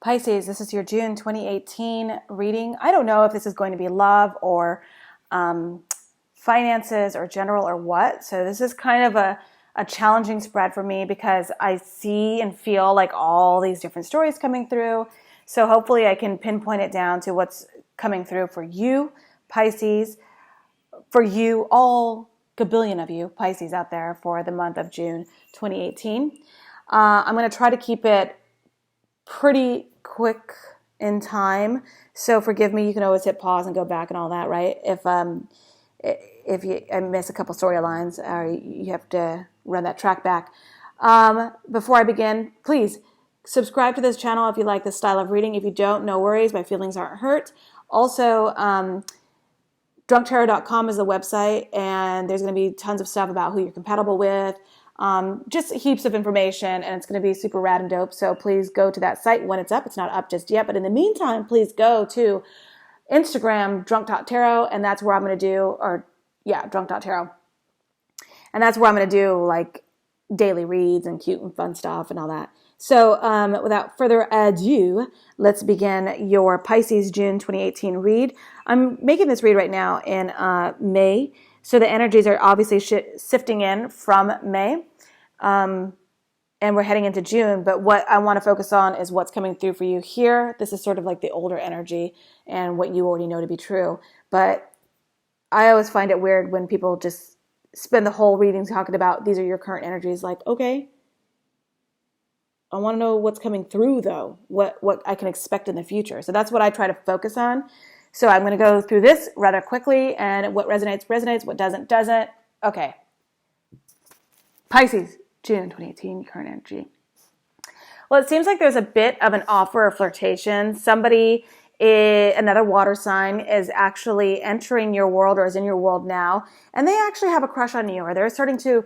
Pisces, this is your June 2018 reading. I don't know if this is going to be love or finances or general or what. So this is kind of a challenging spread for me because I see and feel like all these different stories coming through. So hopefully I can pinpoint it down to what's coming through for you, Pisces, for you, all gabillion of you, Pisces out there for the month of June 2018. I'm going to try to keep it pretty quick in time. So forgive me, you can always hit pause and go back and all that, right? If I miss a couple storylines, you have to run that track back. Before I begin, please subscribe to this channel if you like this style of reading. If you don't, no worries. My feelings aren't hurt. Also, drunktarot.com is the website, and there's going to be tons of stuff about who you're compatible with. Just heaps of information, and it's going to be super rad and dope. So please go to that site when it's up. It's not up just yet, but in the meantime, please go to Instagram, drunk.tarot, and that's where I'm going to do, drunk.tarot. And that's where I'm going to do like daily reads and cute and fun stuff and all that. So without further ado, let's begin your Pisces June 2018 read. I'm making this read right now in May. So the energies are obviously sifting in from May, and we're heading into June. But what I want to focus on is what's coming through for you here. This is sort of like the older energy and what you already know to be true. But I always find it weird when people just spend the whole reading talking about these are your current energies. Like, okay, I want to know what's coming through though, what I can expect in the future. So that's what I try to focus on. So I'm going to go through this rather quickly, and what resonates, resonates, what doesn't, doesn't. Okay. Pisces, June 2018, current energy. Well, it seems like there's a bit of an offer of flirtation. Somebody, another water sign, is actually entering your world or is in your world now, and they actually have a crush on you, or they're starting to,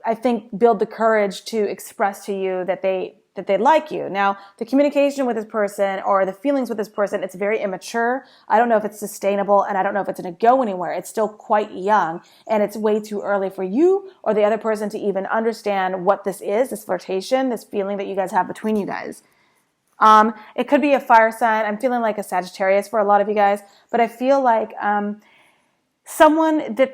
I think, build the courage to express to you that they like you. Now, the communication with this person or the feelings with this person, it's very immature. I don't know if it's sustainable, and I don't know if it's going to go anywhere. It's still quite young, and it's way too early for you or the other person to even understand what this is, this flirtation, this feeling that you guys have between you guys. It could be a fire sign. I'm feeling like a Sagittarius for a lot of you guys, but I feel like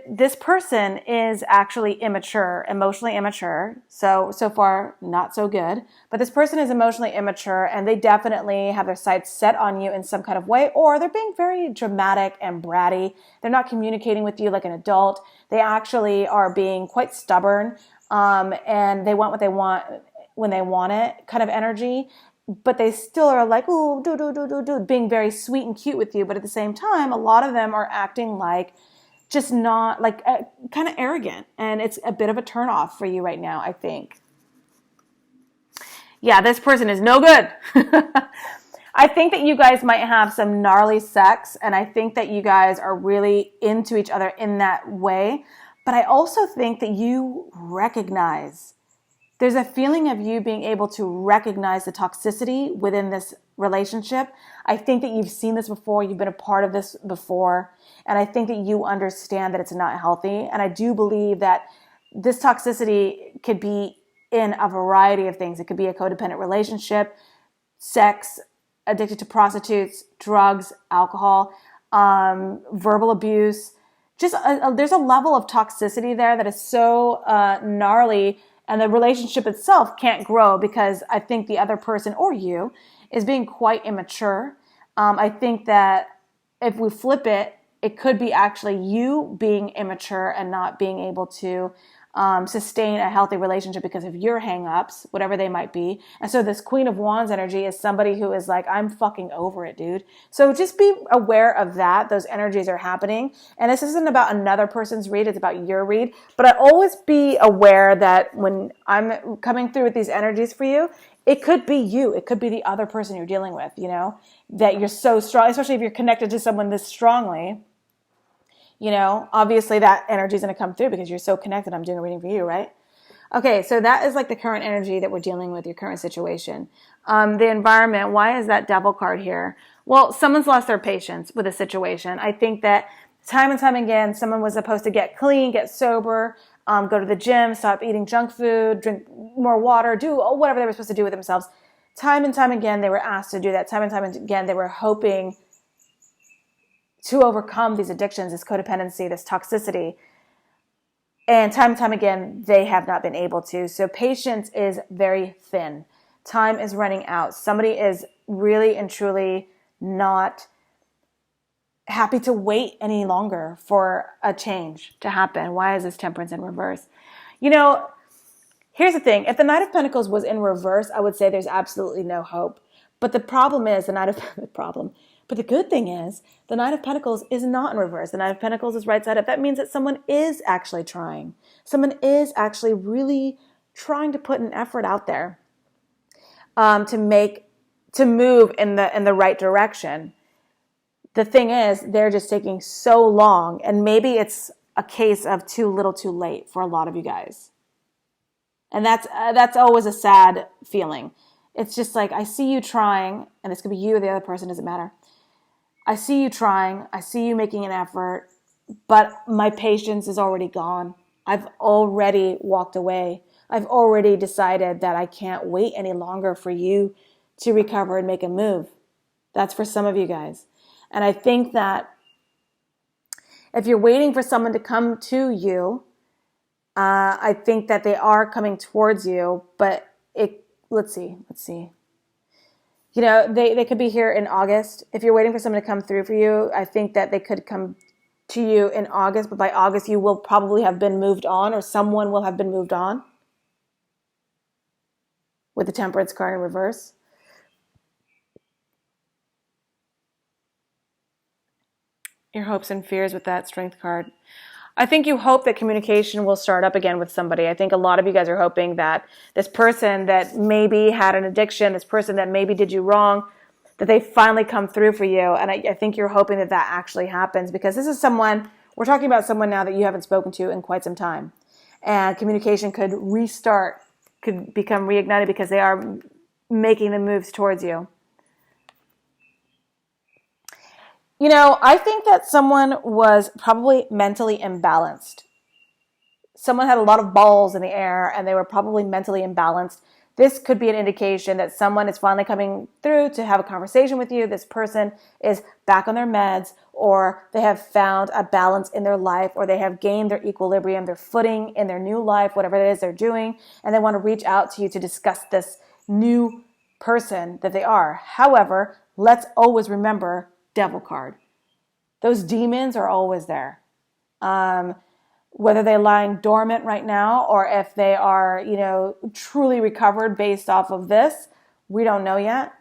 this person is actually immature, emotionally immature. So far, not so good. But this person is emotionally immature, and they definitely have their sights set on you in some kind of way, or they're being very dramatic and bratty. They're not communicating with you like an adult. They actually are being quite stubborn, and they want what they want when they want it kind of energy. But they still are like, ooh, being very sweet and cute with you. But at the same time, a lot of them are acting like just not like kind of arrogant, and it's a bit of a turnoff for you right now, I think. Yeah, this person is no good. I think that you guys might have some gnarly sex, and I think that you guys are really into each other in that way. But I also think that you recognize, there's a feeling of you being able to recognize the toxicity within this relationship. I think that you've seen this before. You've been a part of this before. And I think that you understand that it's not healthy. And I do believe that this toxicity could be in a variety of things. It could be a codependent relationship, sex, addicted to prostitutes, drugs, alcohol, verbal abuse. Just there's a level of toxicity there that is so gnarly, and the relationship itself can't grow because I think the other person or you is being quite immature. I think that if we flip it, it could be actually you being immature and not being able to sustain a healthy relationship because of your hang-ups, whatever they might be. And so this Queen of Wands energy is somebody who is like, I'm fucking over it, dude. So just be aware of that. Those energies are happening. And this isn't about another person's read. It's about your read. But I always be aware that when I'm coming through with these energies for you, it could be you. It could be the other person you're dealing with, you know, that you're so strong, especially if you're connected to someone this strongly. You know, obviously that energy is going to come through because you're so connected. I'm doing a reading for you, right? Okay, so that is like the current energy that we're dealing with, your current situation. The environment, why is that Devil card here? Well, someone's lost their patience with a situation. I think that time and time again, someone was supposed to get clean, get sober, go to the gym, stop eating junk food, drink more water, do whatever they were supposed to do with themselves time and time again, they were asked to do that. Time and time again, they were hoping to overcome these addictions, this codependency, this toxicity. And time again, they have not been able to. So patience is very thin. Time is running out. Somebody is really and truly not happy to wait any longer for a change to happen. Why is this Temperance in reverse? Here's the thing. If the Knight of Pentacles was in reverse, I would say there's absolutely no hope. But the problem is But the good thing is the Knight of Pentacles is not in reverse. The Knight of Pentacles is right side up. That means that someone is actually trying. Someone is actually really trying to put an effort out there to move in the right direction. The thing is, they're just taking so long, and maybe it's a case of too little too late for a lot of you guys. And that's always a sad feeling. It's just like, I see you trying, and this could be you or the other person, doesn't matter. I see you trying. I see you making an effort, but my patience is already gone. I've already walked away. I've already decided that I can't wait any longer for you to recover and make a move. That's for some of you guys. And I think that if you're waiting for someone to come to you, I think that they are coming towards you, but let's see. They could be here in August. If you're waiting for someone to come through for you, I think that they could come to you in August, but by August you will probably have been moved on, or someone will have been moved on with the Temperance card in reverse. Your hopes and fears with that Strength card. I think you hope that communication will start up again with somebody. I think a lot of you guys are hoping that this person that maybe had an addiction, this person that maybe did you wrong, that they finally come through for you. And I think you're hoping that that actually happens, because this is someone, we're talking about someone now that you haven't spoken to in quite some time. And communication could restart, could become reignited, because they are making the moves towards you. I think that someone was probably mentally imbalanced. Someone had a lot of balls in the air and they were probably mentally imbalanced. This could be an indication that someone is finally coming through to have a conversation with you. This person is back on their meds, or they have found a balance in their life, or they have gained their equilibrium, their footing in their new life, whatever it is they're doing, and they want to reach out to you to discuss this new person that they are. However, let's always remember Devil card. Those demons are always there. Whether they're lying dormant right now, or if they are, truly recovered based off of this, we don't know yet.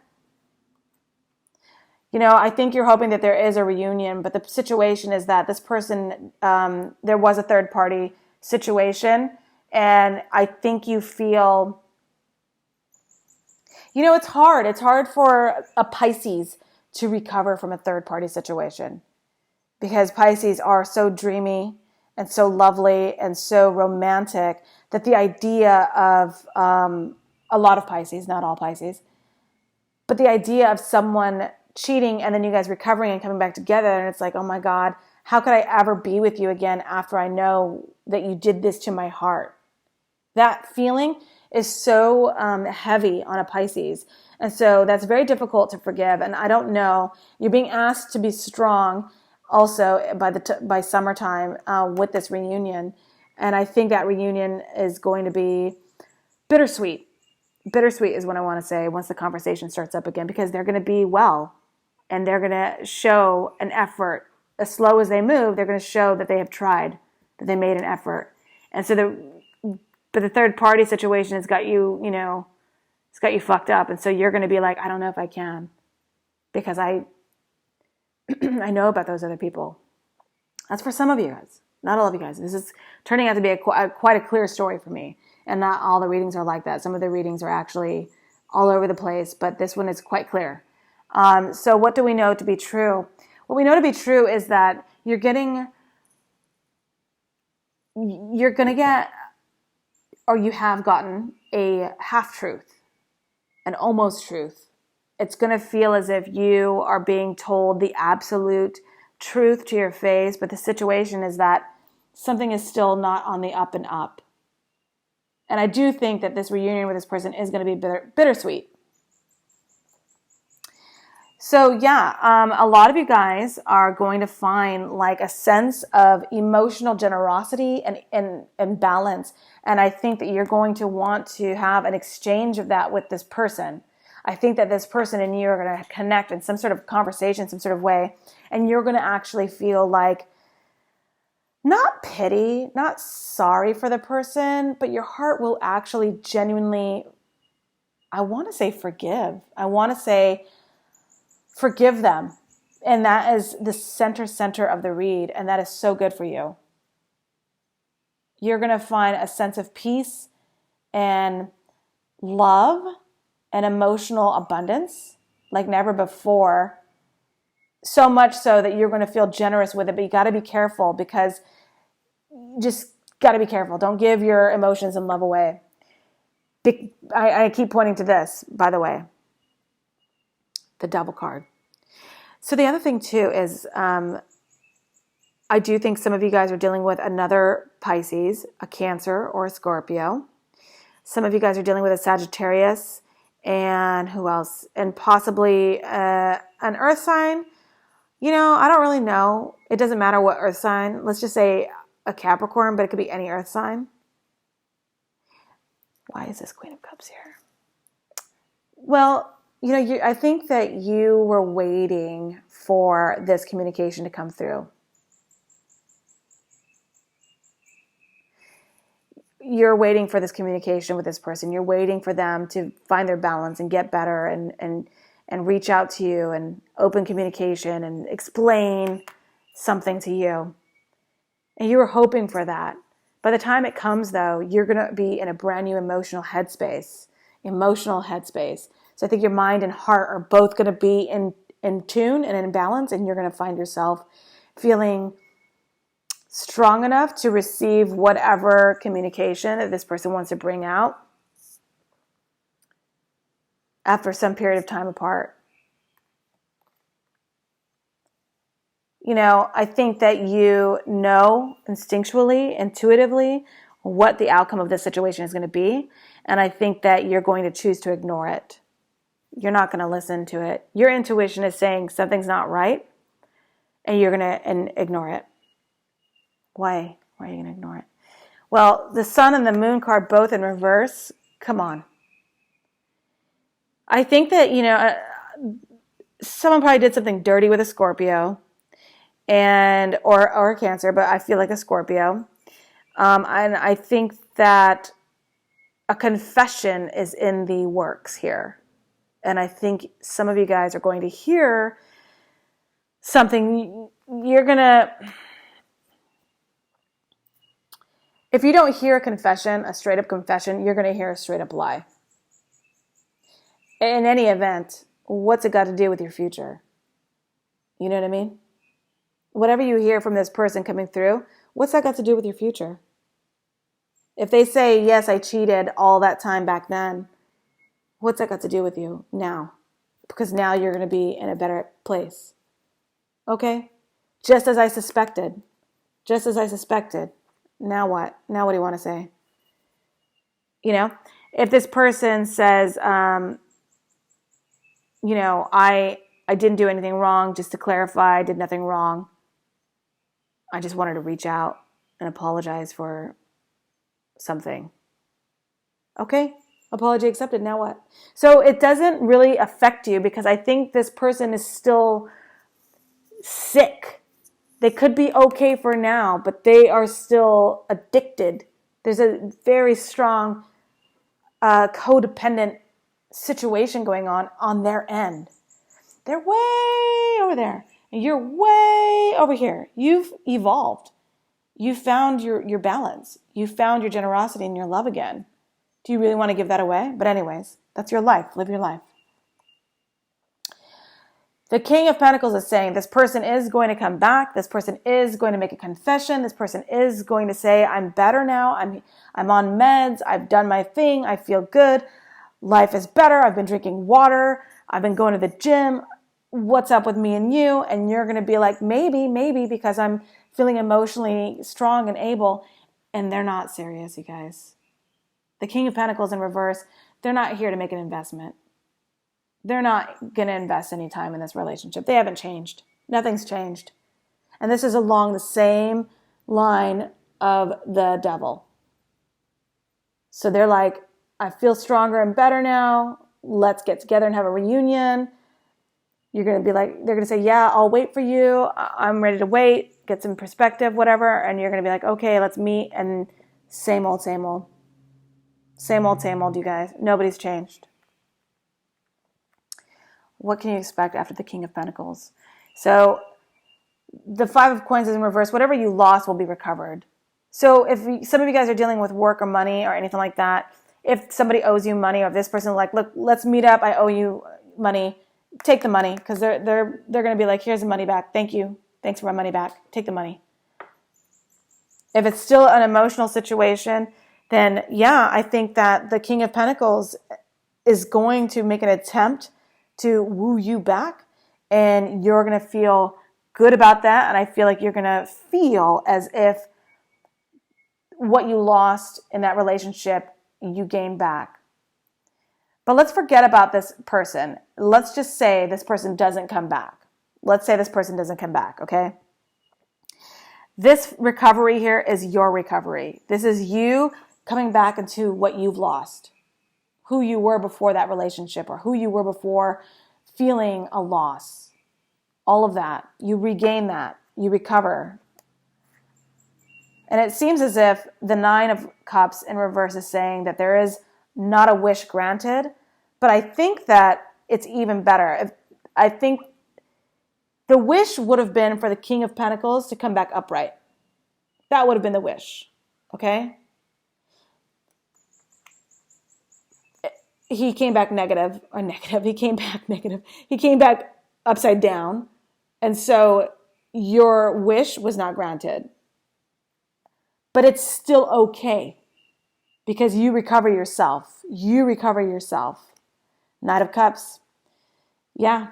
I think you're hoping that there is a reunion, but the situation is that this person, there was a third party situation, and I think you feel, it's hard. It's hard for a Pisces to recover from a third-party situation, because Pisces are so dreamy and so lovely and so romantic that the idea of a lot of Pisces, not all Pisces, but the idea of someone cheating and then you guys recovering and coming back together, and it's like, oh my God, how could I ever be with you again after I know that you did this to my heart? That feeling is so heavy on a Pisces. And so that's very difficult to forgive. And I don't know, you're being asked to be strong also by summertime with this reunion. And I think that reunion is going to be bittersweet. Bittersweet is what I want to say once the conversation starts up again, because they're going to be well, and they're going to show an effort. As slow as they move, they're going to show that they have tried, that they made an effort. And so but the third party situation has got you, it's got you fucked up. And so you're going to be like, I don't know if I can, because I know about those other people. That's for some of you guys, not all of you guys. This is turning out to be quite a clear story for me. And not all the readings are like that. Some of the readings are actually all over the place, but this one is quite clear. So what do we know to be true? What we know to be true is that you're going to get, or you have gotten, a half-truth, an almost truth. It's going to feel as if you are being told the absolute truth to your face, but the situation is that something is still not on the up and up. And I do think that this reunion with this person is going to be bittersweet. So yeah, a lot of you guys are going to find like a sense of emotional generosity and balance. And I think that you're going to want to have an exchange of that with this person. I think that this person and you are going to connect in some sort of conversation, some sort of way. And you're going to actually feel like not pity, not sorry for the person, but your heart will actually genuinely, I want to say forgive. I want to say forgive them. And that is the center of the read. And that is so good for you. You're going to find a sense of peace and love and emotional abundance like never before. So much so that you're going to feel generous with it. But you got to be careful, because just got to be careful. Don't give your emotions and love away. I keep pointing to this, by the way. The Devil card. So the other thing too is I do think some of you guys are dealing with another Pisces, a Cancer, or a Scorpio. Some of you guys are dealing with a Sagittarius, and who else? And possibly an Earth sign. You know, I don't really know. It doesn't matter what Earth sign. Let's just say a Capricorn, but it could be any Earth sign. Why is this Queen of Cups here? Well, you know, I think that you were waiting for this communication to come through. You're waiting for this communication with this person. You're waiting for them to find their balance and get better and reach out to you and open communication and explain something to you. And you were hoping for that. By the time it comes, though, you're going to be in a brand new emotional headspace. So I think your mind and heart are both going to be in tune and in balance, and you're going to find yourself feeling strong enough to receive whatever communication that this person wants to bring out after some period of time apart. You know, I think that you know instinctually, intuitively, what the outcome of this situation is going to be. And I think that you're going to choose to ignore it. You're not going to listen to it. Your intuition is saying something's not right, and you're going to ignore it. Why? Why are you going to ignore it? Well, the Sun and the Moon card both in reverse. Come on. I think that, you know, someone probably did something dirty with a Scorpio and or a Cancer, but I feel like a Scorpio. And I think that a confession is in the works here. And I think some of you guys are going to hear something. You're going to, if you don't hear a confession, a straight up confession, you're going to hear a straight up lie. In any event, what's it got to do with your future? You know what I mean? Whatever you hear from this person coming through, what's that got to do with your future? If they say, yes, I cheated all that time back then, what's that got to do with you now? Because now you're going to be in a better place. Okay? Just as I suspected. Now what? Now what do you want to say? You know, if this person says, you know, I didn't do anything wrong, just to clarify, I did nothing wrong. I just wanted to reach out and apologize for something. Okay, apology accepted, now what? So it doesn't really affect you, because I think this person is still sick. They could be okay for now, but they are still addicted. There's a very strong codependent situation going on their end. They're way over there, and you're way over here. You've evolved. You found your balance. You found your generosity and your love again. Do you really want to give that away? But anyways, that's your life. Live your life. The King of Pentacles is saying this person is going to come back. This person is going to make a confession. This person is going to say, I'm better now. I'm on meds. I've done my thing. I feel good. Life is better. I've been drinking water. I've been going to the gym. What's up with me and you? And you're going to be like, maybe because I'm feeling emotionally strong and able. And they're not serious, you guys. The King of Pentacles in reverse, they're not here to make an investment. They're not going to invest any time in this relationship. They haven't changed. Nothing's changed. And this is along the same line of the devil. So they're like, I feel stronger and better now. Let's get together and have a reunion. You're going to be like, they're going to say, yeah, I'll wait for you. I'm ready to wait, get some perspective, whatever. And you're going to be like, okay, let's meet. And same old, same old. Same old, same old, you guys. Nobody's changed. What can you expect after the King of Pentacles? So the Five of Coins is in reverse. Whatever you lost will be recovered. So if some of you guys are dealing with work or money or anything like that, if somebody owes you money, or if this person is like, look, let's meet up, I owe you money, take the money, because they're going to be like, here's the money back. Thank you. Thanks for my money back. Take the money. If it's still an emotional situation, then yeah, I think that the King of Pentacles is going to make an attempt to woo you back, and you're going to feel good about that. And I feel like you're going to feel as if what you lost in that relationship, you gain back. But let's forget about this person. Let's just say this person doesn't come back. Let's say this person doesn't come back, okay? This recovery here is your recovery. This is you coming back into what you've lost, who you were before that relationship, or who you were before feeling a loss. All of that. You regain that. You recover. And it seems as if the Nine of Cups in reverse is saying that there is not a wish granted, but I think that it's even better. I think the wish would have been for the King of Pentacles to come back upright. That would have been the wish, okay? He came back negative. He came back negative. He came back upside down. And so your wish was not granted. But it's still okay because you recover yourself. You recover yourself. Knight of Cups. Yeah,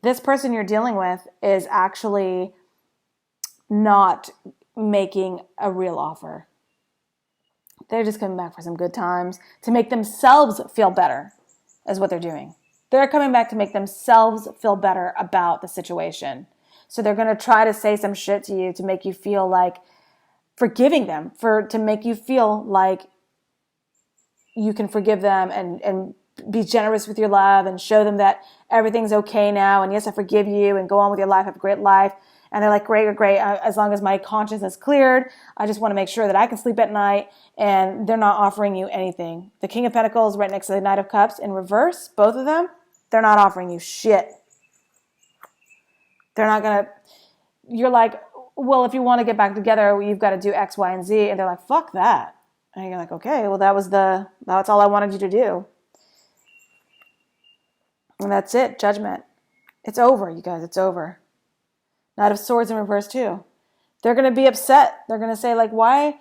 this person you're dealing with is actually not making a real offer. They're just coming back for some good times to make themselves feel better is what they're doing. They're coming back to make themselves feel better about the situation. So they're going to try to say some shit to you to make you feel like forgiving them, to make you feel like you can forgive them and be generous with your love and show them that everything's okay now. And yes, I forgive you, and go on with your life, have a great life. And they're like, great. As long as my conscience is cleared, I just want to make sure that I can sleep at night. And they're not offering you anything. The King of Pentacles right next to the Knight of Cups in reverse, both of them, they're not offering you shit. They're not going to, you're like, well, if you want to get back together, you've got to do X, Y, and Z. And they're like, fuck that. And you're like, okay, well, that's all I wanted you to do. And that's it. Judgment. It's over, you guys. It's over. Knight of Swords in reverse too. They're going to be upset. They're going to say like, why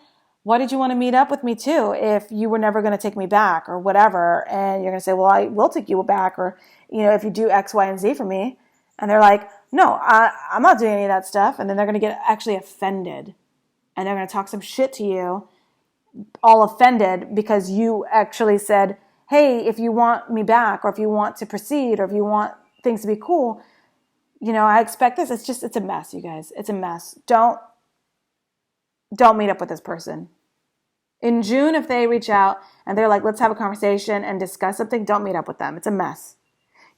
did you want to meet up with me too if you were never going to take me back or whatever? And you're going to say, well, I will take you back, or, if you do X, Y, and Z for me. And they're like, no, I'm not doing any of that stuff. And then they're going to get actually offended. And they're going to talk some shit to you, all offended because you actually said, hey, if you want me back, or if you want to proceed, or if you want things to be cool, I expect this. It's a mess, you guys. It's a mess. Don't meet up with this person. In June, if they reach out and they're like, let's have a conversation and discuss something, don't meet up with them. It's a mess.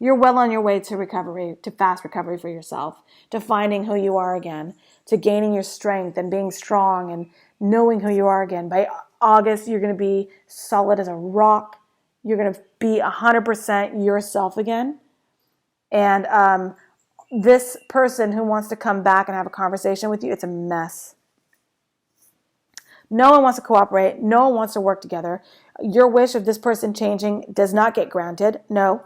You're well on your way to recovery, to fast recovery for yourself, to finding who you are again, to gaining your strength and being strong and knowing who you are again. By August, you're going to be solid as a rock. You're going to be 100% yourself again. And this person who wants to come back and have a conversation with you, it's a mess. No one wants to cooperate. No one wants to work together. Your wish of this person changing does not get granted. No.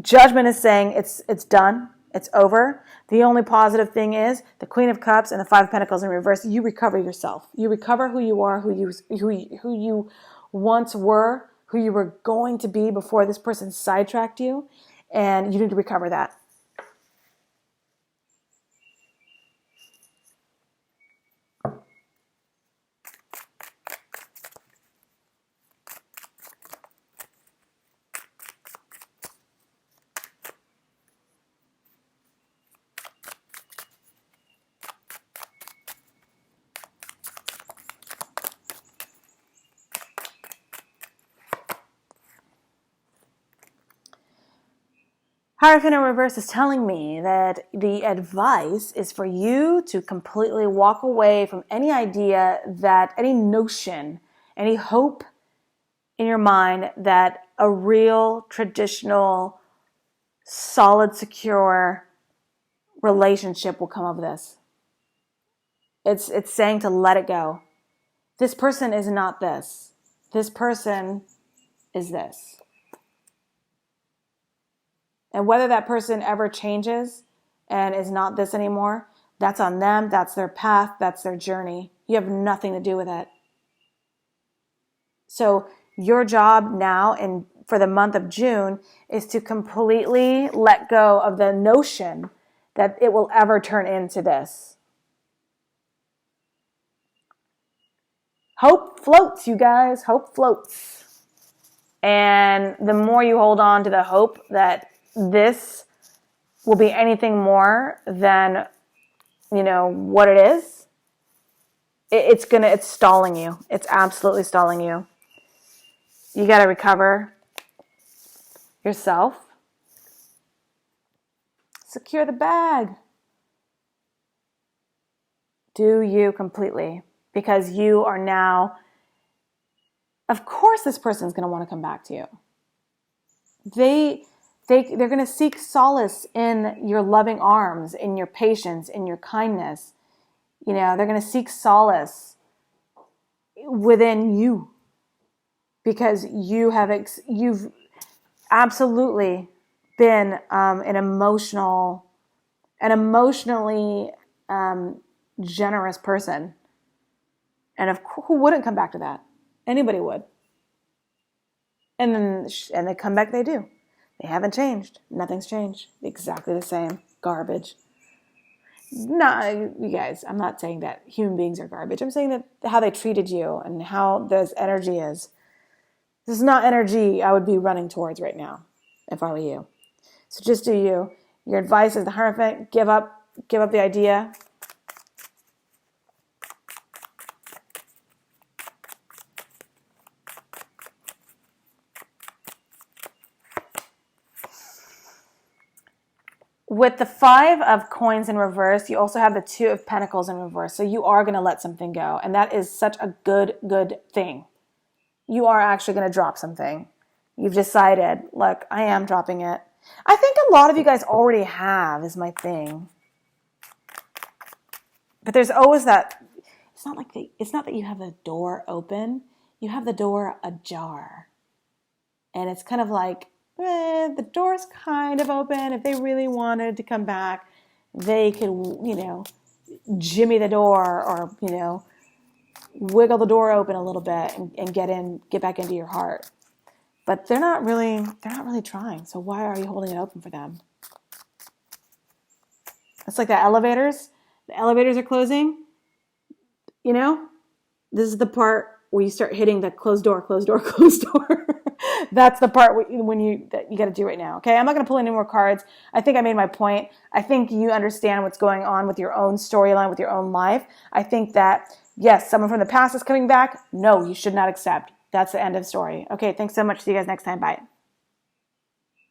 Judgment is saying it's done. It's over. The only positive thing is the Queen of Cups and the Five of Pentacles in reverse. You recover yourself. You recover who you are, who you once were, who you were going to be before this person sidetracked you, and you need to recover that. Hierophant in reverse is telling me that the advice is for you to completely walk away from any idea that, any notion, any hope in your mind that a real, traditional, solid, secure relationship will come of this. It's saying to let it go. This person is not this. This person is this. And whether that person ever changes and is not this anymore, that's on them, that's their path, that's their journey. You have nothing to do with it. So your job now and for the month of June is to completely let go of the notion that it will ever turn into this. Hope floats, you guys. Hope floats. And the more you hold on to the hope that this will be anything more than, what it is, it's stalling you. It's absolutely stalling you. You got to recover yourself. Secure the bag. Do you completely. Because you are now, of course this person's going to want to come back to you. They're going to seek solace in your loving arms, in your patience, in your kindness. They're going to seek solace within you. Because you've absolutely been an emotionally generous person. And who wouldn't come back to that? Anybody would. And they come back, they do. They haven't changed. Nothing's changed. Exactly the same. Garbage. No, you guys, I'm not saying that human beings are garbage. I'm saying that how they treated you and how this energy is. This is not energy I would be running towards right now if I were you. So just do you. Your advice is the Hierophant. Give up the idea. With the 5 of coins in reverse, you also have the 2 of pentacles in reverse. So you are going to let something go. And that is such a good thing. You are actually going to drop something. You've decided, look, I am dropping it. I think a lot of you guys already have, is my thing. But there's always that, it's not that you have the door open. You have the door ajar. And it's kind of like, the door's kind of open. If they really wanted to come back, they could, jimmy the door or, wiggle the door open a little bit and get back into your heart. But they're not really trying. So why are you holding it open for them? It's like the elevators. The elevators are closing. This is the part where you start hitting the closed door. That's the part that you got to do right now. Okay, I'm not going to pull any more cards. I think I made my point. I think you understand what's going on with your own storyline, with your own life. I think that, yes, someone from the past is coming back. No, you should not accept. That's the end of story. Okay, thanks so much. See you guys next time. Bye.